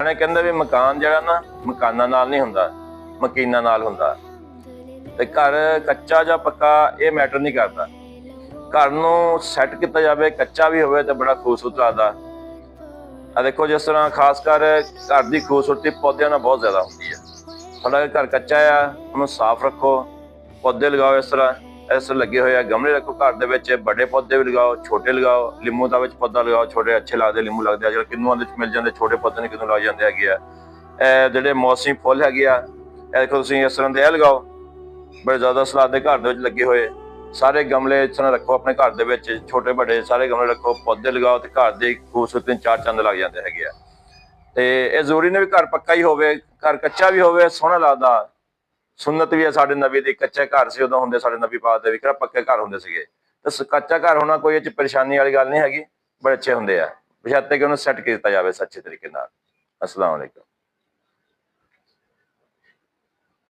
ਨੇ ਕਹਿੰਦੇ ਵੀ ਮਕਾਨ ਜਿਹੜਾ ਨਾ ਮਕਾਨਾਂ ਨਾਲ ਨਹੀਂ ਹੁੰਦਾ, ਮਕੀਨਾਂ ਨਾਲ ਹੁੰਦਾ। ਤੇ ਘਰ ਕੱਚਾ ਜਾਂ ਪੱਕਾ ਇਹ ਮੈਟਰ ਨਹੀਂ ਕਰਦਾ। ਘਰ ਨੂੰ ਸੈੱਟ ਕੀਤਾ ਜਾਵੇ, ਕੱਚਾ ਵੀ ਹੋਵੇ ਤੇ ਬੜਾ ਖੂਬਸੂਰਤ ਲੱਗਦਾ। ਆ ਦੇਖੋ ਜਿਸ ਤਰ੍ਹਾਂ ਖਾਸ ਕਰ ਘਰ ਦੀ ਖੂਬਸੂਰਤੀ ਪੌਦਿਆਂ ਨਾਲ ਬਹੁਤ ਜ਼ਿਆਦਾ ਹੁੰਦੀ ਹੈ। ਤੁਹਾਡਾ ਘਰ ਕੱਚਾ ਆ, ਉਹਨੂੰ ਸਾਫ਼ ਰੱਖੋ, ਪੌਦੇ ਲਗਾਓ। ਇਸ ਤਰ੍ਹਾਂ ਲੱਗੇ ਹੋਏ ਆ, ਗਮਲੇ ਰੱਖੋ ਘਰ ਦੇ ਵਿੱਚ, ਵੱਡੇ ਪੌਦੇ ਵੀ ਲਗਾਓ, ਛੋਟੇ ਲਗਾਓ। ਲਿੰਬੂ ਦਾ ਵਿੱਚ ਪੌਦਾ ਲਗਾਓ, ਛੋਟੇ ਅੱਛੇ ਲੱਗਦੇ, ਲਿੰਬੂ ਲੱਗਦੇ ਆ। ਜਿਹੜੇ ਕਿੰਨੂਆਂ ਦੇ ਵਿੱਚ ਮਿਲ ਜਾਂਦੇ ਛੋਟੇ ਪੌਦੇ ਨੇ, ਕਿੰਨੂ ਲੱਗ ਜਾਂਦੇ ਹੈਗੇ ਆ। ਇਹ ਜਿਹੜੇ ਮੌਸਮੀ ਫੁੱਲ ਹੈਗੇ ਆ, ਇਹ ਦੇਖੋ ਤੁਸੀਂ ਇਸ ਤਰ੍ਹਾਂ ਦੇ ਇਹ ਲਗਾਓ, ਬੜੇ ਜ਼ਿਆਦਾ ਸਲਾਦ ਦੇ ਘਰ ਦੇ ਵਿੱਚ ਲੱਗੇ ਹੋਏ। ਸਾਰੇ ਗਮਲੇ ਇਸ ਤਰ੍ਹਾਂ ਰੱਖੋ ਆਪਣੇ ਘਰ ਦੇ ਵਿੱਚ, ਛੋਟੇ ਵੱਡੇ ਸਾਰੇ ਗਮਲੇ ਰੱਖੋ, ਪੌਦੇ ਲਗਾਓ ਤੇ ਘਰ ਦੀ ਖੂਬਸੂਰਤੀ ਚਾਰ ਚੰਦ ਲੱਗ ਜਾਂਦੇ ਹੈਗੇ ਆ। ਤੇ ਇਹ ਜ਼ਰੂਰੀ ਨਹੀਂ ਵੀ ਘਰ ਪੱਕਾ ਹੀ ਹੋਵੇ, ਘਰ ਕੱਚਾ ਵੀ ਹੋਵੇ ਸੋਹਣਾ ਲੱਗਦਾ। ਸੁਨਨਤ ਵੀ ਹੈ ਸਾਡੇ ਨਬੀ ਦੀ, ਕੱਚੇ ਘਰ ਸੀ ਉਦੋਂ ਹੁੰਦੇ ਸਾਡੇ ਨਬੀ ਪਾਕ ਦੇ ਵੀ, ਕਿਹੜਾ ਪੱਕੇ ਘਰ ਹੁੰਦੇ ਸੀਗੇ। ਤੇ ਕੱਚਾ ਘਰ ਹੋਣਾ ਕੋਈ ਇਹ 'ਚ ਪਰੇਸ਼ਾਨੀ ਵਾਲੀ ਗੱਲ ਨਹੀਂ ਹੈਗੀ, ਬੜੇ ਅੱਛੇ ਹੁੰਦੇ ਆ, ਬਸ਼ਰਤੇ ਕਿ ਉਹਨੂੰ ਸੈੱਟ ਕੀਤਾ ਜਾਵੇ ਅੱਛੇ ਤਰੀਕੇ ਨਾਲ। ਅਸਲਾਮ ਵਾਲੇਕੁਮ।